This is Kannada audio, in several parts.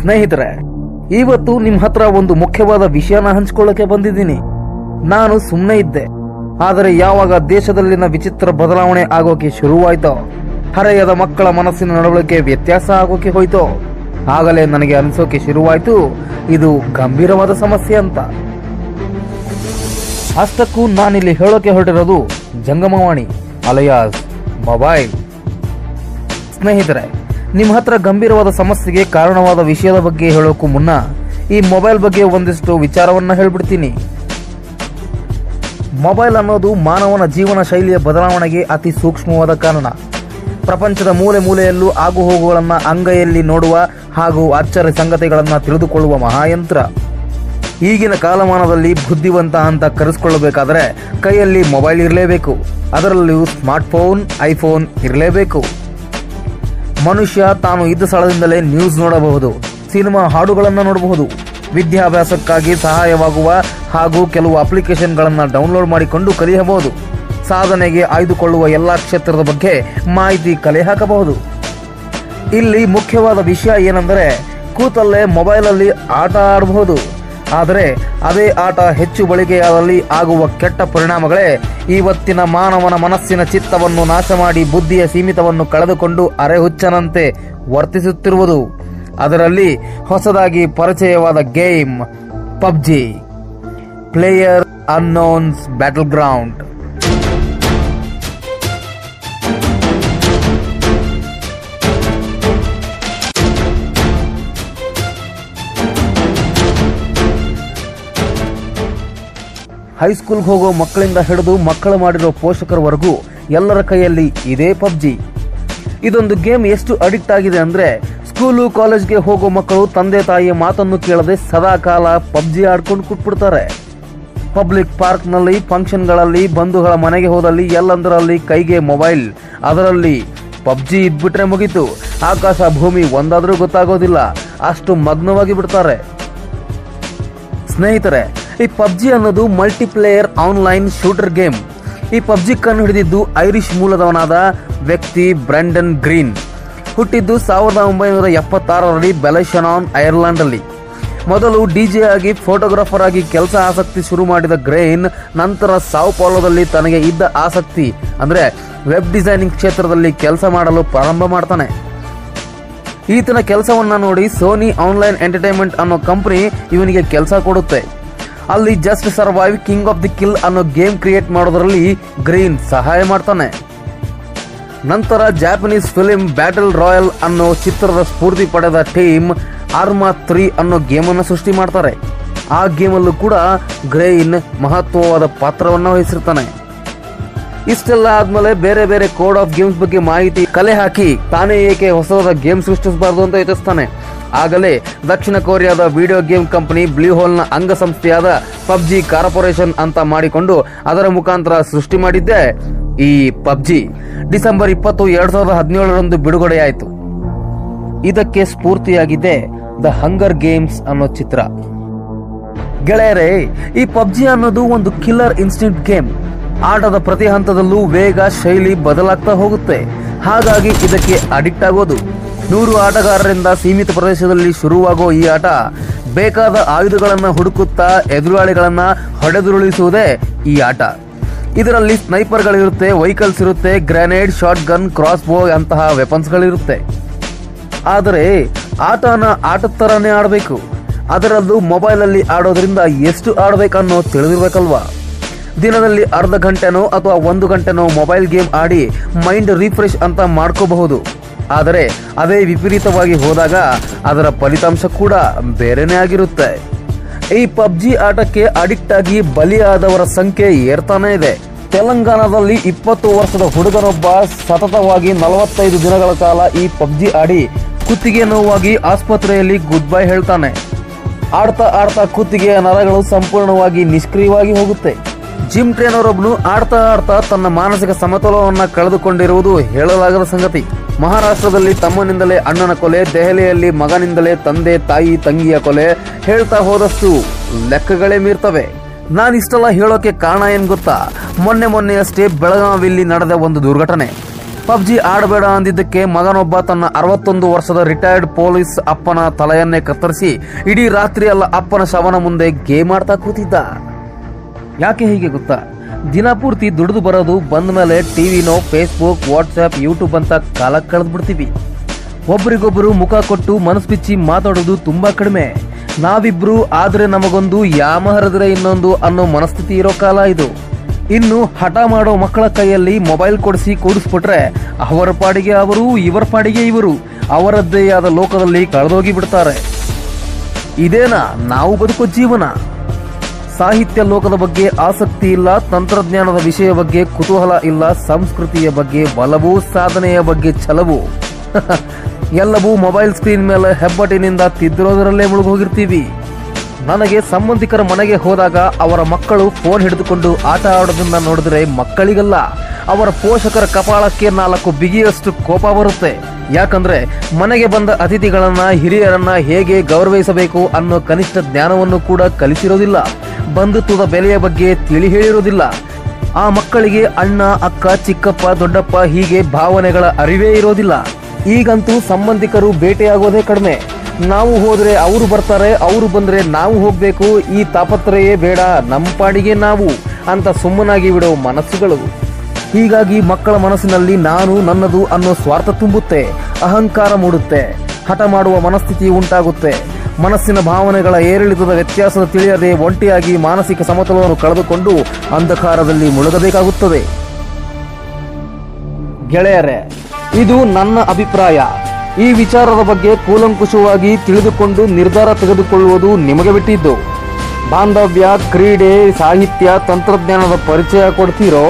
ಸ್ನೇಹಿತರೆ, ಇವತ್ತು ನಿಮ್ ಹತ್ರ ಒಂದು ಮುಖ್ಯವಾದ ವಿಷಯನ ಹಂಚಿಕೊಳ್ಳಕ್ಕೆ ಬಂದಿದ್ದೀನಿ. ನಾನು ಸುಮ್ಮನೆ ಇದ್ದೆ, ಆದರೆ ಯಾವಾಗ ದೇಶದಲ್ಲಿನ ವಿಚಿತ್ರ ಬದಲಾವಣೆ ಆಗೋಕೆ ಶುರುವಾಯ್ತೋ, ಹರೆಯದ ಮಕ್ಕಳ ಮನಸ್ಸಿನ ನಡವಳಿಕೆ ವ್ಯತ್ಯಾಸ ಆಗೋಕೆ ಹೋಯ್ತೋ, ಆಗಲೇ ನನಗೆ ಅನಿಸೋಕೆ ಶುರುವಾಯ್ತು ಇದು ಗಂಭೀರವಾದ ಸಮಸ್ಯೆ ಅಂತ. ಅಷ್ಟಕ್ಕೂ ನಾನಿಲ್ಲಿ ಹೇಳೋಕೆ ಹೊರಟಿರೋದು ಜಂಗಮವಾಣಿ ಅಲಿಯಾಸ್ ಮೊಬೈಲ್. ಸ್ನೇಹಿತರೆ, ನಿಮ್ಮ ಹತ್ರ ಗಂಭೀರವಾದ ಸಮಸ್ಯೆಗೆ ಕಾರಣವಾದ ವಿಷಯದ ಬಗ್ಗೆ ಹೇಳೋಕ್ಕೂ ಮುನ್ನ ಈ ಮೊಬೈಲ್ ಬಗ್ಗೆ ಒಂದಿಷ್ಟು ವಿಚಾರವನ್ನ ಹೇಳ್ಬಿಡ್ತೀನಿ. ಮೊಬೈಲ್ ಅನ್ನೋದು ಮಾನವನ ಜೀವನ ಶೈಲಿಯ ಬದಲಾವಣೆಗೆ ಅತಿ ಸೂಕ್ಷ್ಮವಾದ ಕಾರಣ. ಪ್ರಪಂಚದ ಮೂಲೆ ಮೂಲೆಯಲ್ಲೂ ಆಗುಹೋಗುಗಳನ್ನ ಅಂಗೈಯಲ್ಲಿ ನೋಡುವ ಹಾಗೂ ಆಶ್ಚರ್ಯ ಸಂಗತಿಗಳನ್ನ ತಿಳಿದುಕೊಳ್ಳುವ ಮಹಾಯಂತ್ರ. ಈಗಿನ ಕಾಲಮಾನದಲ್ಲಿ ಬುದ್ಧಿವಂತ ಅಂತ ಕರೆಸಿಕೊಳ್ಳಬೇಕಾದ್ರೆ ಕೈಯಲ್ಲಿ ಮೊಬೈಲ್ ಇರಲೇಬೇಕು, ಅದರಲ್ಲಿಯೂ ಸ್ಮಾರ್ಟ್ಫೋನ್, ಐಫೋನ್ ಇರಲೇಬೇಕು. ಮನುಷ್ಯ ತಾನು ಇದ್ದ ಸ್ಥಳದಿಂದಲೇ ನ್ಯೂಸ್ ನೋಡಬಹುದು, ಸಿನಿಮಾ ಹಾಡುಗಳನ್ನು ನೋಡಬಹುದು, ವಿದ್ಯಾಭ್ಯಾಸಕ್ಕಾಗಿ ಸಹಾಯವಾಗುವ ಹಾಗೂ ಕೆಲವು ಅಪ್ಲಿಕೇಶನ್ಗಳನ್ನು ಡೌನ್ಲೋಡ್ ಮಾಡಿಕೊಂಡು ಕಲಿಯಬಹುದು, ಸಾಧನೆಗೆ ಆಯ್ದುಕೊಳ್ಳುವ ಎಲ್ಲಾ ಕ್ಷೇತ್ರದ ಬಗ್ಗೆ ಮಾಹಿತಿ ಕಲೆ ಹಾಕಬಹುದು. ಇಲ್ಲಿ ಮುಖ್ಯವಾದ ವಿಷಯ ಏನೆಂದರೆ, ಕೂತಲ್ಲೇ ಮೊಬೈಲಲ್ಲಿ ಆಟ ಆಡಬಹುದು. ಆದರೆ ಅದೇ ಆಟ ಹೆಚ್ಚು ಬಳಕೆಯಾದಲ್ಲಿ ಆಗುವ ಕೆಟ್ಟ ಪರಿಣಾಮಗಳೇ ಇವತ್ತಿನ ಮಾನವನ ಮನಸ್ಸಿನ ಚಿತ್ತವನ್ನು ನಾಶ ಮಾಡಿ ಬುದ್ಧಿಯ ಸೀಮಿತವನ್ನು ಕಳೆದುಕೊಂಡು ಅರೆಹುಚ್ಚನಂತೆ ವರ್ತಿಸುತ್ತಿರುವುದು. ಅದರಲ್ಲಿ ಹೊಸದಾಗಿ ಪರಿಚಯವಾದ game PUBG, player unknowns battleground. ಹೈಸ್ಕೂಲ್ಗೆ ಹೋಗೋ ಮಕ್ಕಳಿಂದ ಹಿಡಿದು ಮಕ್ಕಳು ಮಾಡಿರೋ ಪೋಷಕರವರೆಗೂ ಎಲ್ಲರ ಕೈಯಲ್ಲಿ ಇದೇ ಪಬ್ಜಿ. ಇದೊಂದು ಗೇಮ್ ಎಷ್ಟು ಅಡಿಕ್ಟ್ ಆಗಿದೆ ಅಂದ್ರೆ, ಸ್ಕೂಲು ಕಾಲೇಜ್ಗೆ ಹೋಗೋ ಮಕ್ಕಳು ತಂದೆ ತಾಯಿಯ ಮಾತನ್ನು ಕೇಳದೆ ಸದಾ ಕಾಲ ಪಬ್ಜಿ ಆಡ್ಕೊಂಡು ಕೂತ್ಬಿಡ್ತಾರೆ. ಪಬ್ಲಿಕ್ ಪಾರ್ಕ್ನಲ್ಲಿ, ಫಂಕ್ಷನ್ಗಳಲ್ಲಿ, ಬಂಧುಗಳ ಮನೆಗೆ ಹೋದಲ್ಲಿ ಎಲ್ಲಂದರಲ್ಲಿ ಕೈಗೆ ಮೊಬೈಲ್, ಅದರಲ್ಲಿ ಪಬ್ಜಿ ಇದ್ಬಿಟ್ರೆ ಮುಗೀತು, ಆಕಾಶ ಭೂಮಿ ಒಂದಾದ್ರೂ ಗೊತ್ತಾಗೋದಿಲ್ಲ, ಅಷ್ಟು ಮಗ್ನವಾಗಿ ಬಿಡ್ತಾರೆ. ಸ್ನೇಹಿತರೆ, ಈ ಪಬ್ಜಿ ಅನ್ನೋದು ಮಲ್ಟಿಪ್ಲೇಯರ್ ಆನ್ಲೈನ್ ಶೂಟರ್ ಗೇಮ್. ಈ ಪಬ್ಜಿ ಕಣ್ಣು ಹಿಡಿದಿದ್ದು ಐರಿಷ್ ಮೂಲದವನಾದ ವ್ಯಕ್ತಿ ಬ್ರೆಂಡನ್ ಗ್ರೀನ್. ಹುಟ್ಟಿದ್ದು 1976ರಲ್ಲಿ ಬೆಲೆಶನಾನ್, ಐರ್ಲೆಂಡ್ ಅಲ್ಲಿ. ಮೊದಲು ಡಿಜೆ ಆಗಿ, ಫೋಟೋಗ್ರಾಫರ್ ಆಗಿ ಕೆಲಸ ಆಸಕ್ತಿ ಶುರು ಮಾಡಿದ ಗ್ರೇನ್ ನಂತರ ಸಾವ್ ಪಾಲೋದಲ್ಲಿ ತನಗೆ ಇದ್ದ ಆಸಕ್ತಿ ಅಂದ್ರೆ ವೆಬ್ ಡಿಸೈನಿಂಗ್ ಕ್ಷೇತ್ರದಲ್ಲಿ ಕೆಲಸ ಮಾಡಲು ಪ್ರಾರಂಭ ಮಾಡ್ತಾನೆ. ಈತನ ಕೆಲಸವನ್ನ ನೋಡಿ ಸೋನಿ ಆನ್ಲೈನ್ ಎಂಟರ್ಟೈನ್ಮೆಂಟ್ ಅನ್ನೋ ಕಂಪನಿ ಇವನಿಗೆ ಕೆಲಸ ಕೊಡುತ್ತೆ. ಅಲ್ಲಿ just survive king of the kill ಅನ್ನೋ ಗೇಮ್ ಕ್ರಿಯೇಟ್ ಮಾಡೋದ್ರಲ್ಲಿ ಗ್ರೀನ್ ಸಹಾಯ ಮಾಡ್ತಾನೆ. ನಂತರ ಜಾಪನೀಸ್ ಫಿಲ್ಮ್ ಬ್ಯಾಟಲ್ ರಾಯಲ್ ಅನ್ನೋ ಚಿತ್ರದ ಸ್ಫೂರ್ತಿ ಪಡೆದ ಟೀಮ್ ಆರ್ಮಾ 3 ಅನ್ನೋ ಗೇಮ್ ಅನ್ನು ಸೃಷ್ಟಿ ಮಾಡ್ತಾರೆ. ಆ ಗೇಮಲ್ಲೂ ಕೂಡ ಗ್ರೀನ್ ಮಹತ್ವವಾದ ಪಾತ್ರವನ್ನು ವಹಿಸಿರ್ತಾನೆ. ಇಷ್ಟೆಲ್ಲ ಆದ್ಮೇಲೆ ಬೇರೆ ಬೇರೆ ಕೋಡ್ ಆಫ್ ಗೇಮ್ಸ್ ಬಗ್ಗೆ ಮಾಹಿತಿ ಕಲೆ ಹಾಕಿ ತಾನೇ ಏಕೆ ಹೊಸದಾದ ಗೇಮ್ ಸೃಷ್ಟಿಸಬಾರದು ಅಂತ ಯೋಚಿಸ್ತಾನೆ. ಆಗಲೇ ದಕ್ಷಿಣ ಕೊರಿಯಾದ ವಿಡಿಯೋ ಗೇಮ್ ಕಂಪನಿ ಬ್ಲೂ ಹೋಲ್ನ ಅಂಗಸಂಸ್ಥೆಯಾದ ಪಬ್ಜಿ ಕಾರ್ಪೊರೇಷನ್ ಅಂತ ಮಾಡಿಕೊಂಡು ಅದರ ಮುಖಾಂತರ ಸೃಷ್ಟಿ ಮಾಡಿದ್ದೆ ಈ ಪಬ್ಜಿ. ಡಿಸೆಂಬರ್ 20, 2017ರಂದು ಬಿಡುಗಡೆಯಾಯಿತು. ಇದಕ್ಕೆ ಸ್ಫೂರ್ತಿಯಾಗಿದೆ ದ ಹಂಗರ್ ಗೇಮ್ಸ್ ಅನ್ನೋ ಚಿತ್ರ. ಗೆಳೆಯರೇ, ಈ ಪಬ್ಜಿ ಅನ್ನೋದು ಒಂದು ಕಿಲ್ಲರ್ ಇನ್ಸ್ಟಿಂಕ್ಟ್ ಗೇಮ್. ಆಟದ ಪ್ರತಿ ಹಂತದಲ್ಲೂ ವೇಗ, ಶೈಲಿ ಬದಲಾಗ್ತಾ ಹೋಗುತ್ತೆ. ಹಾಗಾಗಿ ಇದಕ್ಕೆ ಅಡಿಕ್ಟ್ ಆಗೋದು. 100 ಆಟಗಾರರಿಂದ ಸೀಮಿತ ಪ್ರದೇಶದಲ್ಲಿ ಶುರುವಾಗೋ ಈ ಆಟ ಬೇಕಾದ ಆಯುಧಗಳನ್ನ ಹುಡುಕುತ್ತಾ ಎದುರಾಳಿಗಳನ್ನ ಹೊಡೆದುರುಳಿಸುವುದೇ ಈ ಆಟ. ಇದರಲ್ಲಿ ಸ್ನೈಪರ್ಗಳಿರುತ್ತೆ, ವೆಹಿಕಲ್ಸ್ ಇರುತ್ತೆ, ಗ್ರೆನೇಡ್, ಶಾರ್ಟ್ ಗನ್, ಕ್ರಾಸ್ ಬೋ ಅಂತಹ ವೆಪನ್ಸ್ಗಳಿರುತ್ತೆ. ಆದರೆ ಆಟನ ಆಟದ ತರನೇ ಆಡಬೇಕು. ಅದರಲ್ಲೂ ಮೊಬೈಲಲ್ಲಿ ಆಡೋದ್ರಿಂದ ಎಷ್ಟು ಆಡಬೇಕನ್ನೋ ತಿಳಿದಿರ್ಬೇಕಲ್ವಾ. ದಿನದಲ್ಲಿ ಅರ್ಧ ಗಂಟೆನೋ ಅಥವಾ 1 ಗಂಟೆನೋ ಮೊಬೈಲ್ ಗೇಮ್ ಆಡಿ ಮೈಂಡ್ ರಿಫ್ರೆಶ್ ಅಂತ ಮಾಡ್ಕೋಬಹುದು. ಆದರೆ ಅದೇ ವಿಪರೀತವಾಗಿ ಹೋದಾಗ ಅದರ ಫಲಿತಾಂಶ ಕೂಡ ಬೇರೆನೇ ಆಗಿರುತ್ತೆ. ಈ ಪಬ್ಜಿ ಆಟಕ್ಕೆ ಅಡಿಕ್ಟ್ ಆಗಿ ಬಲಿಯಾದವರ ಸಂಖ್ಯೆ ಏರ್ತಾನೆ ಇದೆ. ತೆಲಂಗಾಣದಲ್ಲಿ 20 ವರ್ಷದ ಹುಡುಗನೊಬ್ಬ ಸತತವಾಗಿ 45 ದಿನಗಳ ಕಾಲ ಈ ಪಬ್ಜಿ ಆಡಿ ಕುತ್ತಿಗೆ ನೋವಾಗಿ ಆಸ್ಪತ್ರೆಯಲ್ಲಿ ಗುಡ್ ಬೈ ಹೇಳ್ತಾನೆ. ಆಡ್ತಾ ಆಡ್ತಾ ಕುತ್ತಿಗೆಯ ನರಗಳು ಸಂಪೂರ್ಣವಾಗಿ ನಿಷ್ಕ್ರಿಯವಾಗಿ ಹೋಗುತ್ತೆ. ಜಿಮ್ ಟ್ರೇನರ್ ಒಬ್ಬನು ಆಡ್ತಾ ಆಡ್ತಾ ತನ್ನ ಮಾನಸಿಕ ಸಮತೋಲನವನ್ನ ಕಳೆದುಕೊಂಡಿರುವುದು ಹೇಳಲಾಗದ ಸಂಗತಿ. ಮಹಾರಾಷ್ಟ್ರದಲ್ಲಿ ತಮ್ಮನಿಂದಲೇ ಅಣ್ಣನ ಕೊಲೆ, ದೆಹಲಿಯಲ್ಲಿ ಮಗನಿಂದಲೇ ತಂದೆ ತಾಯಿ ತಂಗಿಯ ಕೊಲೆ, ಹೇಳ್ತಾ ಹೋದಷ್ಟು ಲೆಕ್ಕಗಳೇ ಮೀರ್ತವೆ. ನಾನಿಷ್ಟೆಲ್ಲ ಹೇಳೋಕೆ ಕಾರಣ ಏನ್ ಗೊತ್ತಾ? ಮೊನ್ನೆಯಷ್ಟೇ ಬೆಳಗಾವಿಯಲ್ಲಿ ನಡೆದ ಒಂದು ದುರ್ಘಟನೆ. ಪಬ್ಜಿ ಆಡಬೇಡ ಅಂದಿದ್ದಕ್ಕೆ ಮಗನೊಬ್ಬ ತನ್ನ 61 ವರ್ಷದ ರಿಟೈರ್ಡ್ ಪೊಲೀಸ್ ಅಪ್ಪನ ತಲೆಯನ್ನೇ ಕತ್ತರಿಸಿ ಇಡೀ ರಾತ್ರಿ ಅಲ್ಲ ಅಪ್ಪನ ಶವನ ಮುಂದೆ ಗೇಮ್ ಆಡ್ತಾ ಕೂತಿದ್ದ. ಯಾಕೆ ಹೀಗೆ ಗೊತ್ತಾ? ದಿನಪೂರ್ತಿ ದುಡಿದು ಬರೋದು, ಬಂದ ಮೇಲೆ ಟಿವಿನೋ, ಫೇಸ್ಬುಕ್, ವಾಟ್ಸ್ಆಪ್, ಯೂಟ್ಯೂಬ್ ಅಂತ ಕಾಲ ಕಳೆದು ಬಿಡ್ತೀವಿ. ಒಬ್ರಿಗೊಬ್ರು ಮುಖ ಕೊಟ್ಟು ಮನಸ್ಸು ಬಿಚ್ಚಿ ಮಾತಾಡೋದು ತುಂಬಾ ಕಡಿಮೆ. ನಾವಿಬ್ರು ಆದ್ರೆ ನಮಗೊಂದು, ಯಾಮ ಹರಿದ್ರೆ ಇನ್ನೊಂದು ಅನ್ನೋ ಮನಸ್ಥಿತಿ ಇರೋ ಕಾಲ ಇದು. ಇನ್ನು ಹಠ ಮಾಡೋ ಮಕ್ಕಳ ಕೈಯಲ್ಲಿ ಮೊಬೈಲ್ ಕೊಡಿಸಿ ಕೂಡಿಸ್ಬಿಟ್ರೆ ಅವರ ಪಾಡಿಗೆ ಅವರು, ಇವರ ಪಾಡಿಗೆ ಇವರು ಅವರದ್ದೇ ಆದ ಲೋಕದಲ್ಲಿ ಕಳೆದೋಗಿ ಬಿಡ್ತಾರೆ. ಇದೇನಾ ನಾವು ಬದುಕೋ ಜೀವನ? ಸಾಹಿತ್ಯ ಲೋಕದ ಬಗ್ಗೆ ಆಸಕ್ತಿ ಇಲ್ಲ, ತಂತ್ರಜ್ಞಾನದ ವಿಷಯ ಬಗ್ಗೆ ಕುತೂಹಲ ಇಲ್ಲ, ಸಂಸ್ಕೃತಿಯ ಬಗ್ಗೆ ಬಲವು, ಸಾಧನೆಯ ಬಗ್ಗೆ ಛಲವು ಎಲ್ಲವೂ ಮೊಬೈಲ್ ಸ್ಕ್ರೀನ್ ಮೇಲೆ ಹೆಬ್ಬಟ್ಟಿನಿಂದ ತಿದ್ದಿರೋದರಲ್ಲೇ ಮುಳುಗೋಗಿರ್ತೀವಿ. ನನಗೆ ಸಂಬಂಧಿಕರ ಮನೆಗೆ ಹೋದಾಗ ಅವರ ಮಕ್ಕಳು ಫೋನ್ ಹಿಡಿದುಕೊಂಡು ಆಟ ಆಡೋದನ್ನ ನೋಡಿದ್ರೆ ಮಕ್ಕಳಿಗಲ್ಲ, ಅವರ ಪೋಷಕರ ಕಪಾಳಕ್ಕೆ 4 ಬಿಗಿಯಷ್ಟು ಕೋಪ ಬರುತ್ತೆ. ಯಾಕಂದ್ರೆ ಮನೆಗೆ ಬಂದ ಅತಿಥಿಗಳನ್ನ, ಹಿರಿಯರನ್ನ ಹೇಗೆ ಗೌರವಿಸಬೇಕು ಅನ್ನೋ ಕನಿಷ್ಠ ಜ್ಞಾನವನ್ನು ಕೂಡ ಕಲಿಸಿರೋದಿಲ್ಲ. ಬಂಧುತ್ವದ ಬೆಲೆಯ ಬಗ್ಗೆ ತಿಳಿ ಹೇಳಿರೋದಿಲ್ಲ. ಆ ಮಕ್ಕಳಿಗೆ ಅಣ್ಣ, ಅಕ್ಕ, ಚಿಕ್ಕಪ್ಪ, ದೊಡ್ಡಪ್ಪ ಹೀಗೆ ಭಾವನೆಗಳ ಅರಿವೇ ಇರೋದಿಲ್ಲ. ಈಗಂತೂ ಸಂಬಂಧಿಕರು ಭೇಟಿಯಾಗೋದೇ ಕಡಿಮೆ. ನಾವು ಹೋದ್ರೆ ಅವರು ಬರ್ತಾರೆ, ಅವರು ಬಂದ್ರೆ ನಾವು ಹೋಗ್ಬೇಕು, ಈ ತಾಪತ್ರಯೇ ಬೇಡ, ನಮ್ಮ ಪಾಡಿಗೆ ನಾವು ಅಂತ ಸುಮ್ಮನಾಗಿ ಬಿಡೋ ಮನಸ್ಸುಗಳು. ಹೀಗಾಗಿ ಮಕ್ಕಳ ಮನಸ್ಸಿನಲ್ಲಿ ನಾನು, ನನ್ನದು ಅನ್ನೋ ಸ್ವಾರ್ಥ ತುಂಬುತ್ತೆ, ಅಹಂಕಾರ ಮೂಡುತ್ತೆ, ಹಠ ಮಾಡುವ ಮನಸ್ಥಿತಿ ಉಂಟಾಗುತ್ತೆ. ಮನಸ್ಸಿನ ಭಾವನೆಗಳ ಏರಿಳಿತದ ವ್ಯತ್ಯಾಸದ ತಿಳಿಯದೆ ಒಂಟಿಯಾಗಿ ಮಾನಸಿಕ ಸಮತೋಲನವನ್ನು ಕಳೆದುಕೊಂಡು ಅಂಧಕಾರದಲ್ಲಿ ಮುಳುಗಬೇಕಾಗುತ್ತದೆ. ಗೆಳೆಯರೇ, ಇದು ನನ್ನ ಅಭಿಪ್ರಾಯ. ಈ ವಿಚಾರದ ಬಗ್ಗೆ ಕೂಲಂಕುಷವಾಗಿ ತಿಳಿದುಕೊಂಡು ನಿರ್ಧಾರ ತೆಗೆದುಕೊಳ್ಳುವುದು ನಿಮಗೆ ಬಿಟ್ಟಿದ್ದು. ಬಾಂಧವ್ಯ, ಕ್ರೀಡೆ, ಸಾಹಿತ್ಯ, ತಂತ್ರಜ್ಞಾನದ ಪರಿಚಯ ಕೊಡ್ತೀರೋ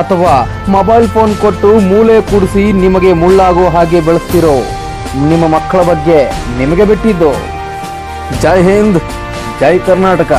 ಅಥವಾ ಮೊಬೈಲ್ ಫೋನ್ ಕೊಟ್ಟು ಮೂಲೆ ಕೂಡಿಸಿ ನಿಮಗೆ ಮುಳ್ಳಾಗೋ ಹಾಗೆ ಬೆಳೆಸ್ತಿರೋ? ನಿಮ್ಮ ಮಕ್ಕಳ ಬಗ್ಗೆ ನಿಮಗೆ ಬಿಟ್ಟಿದ್ದು. ಜೈ ಹಿಂದ್, ಜೈ ಕರ್ನಾಟಕ.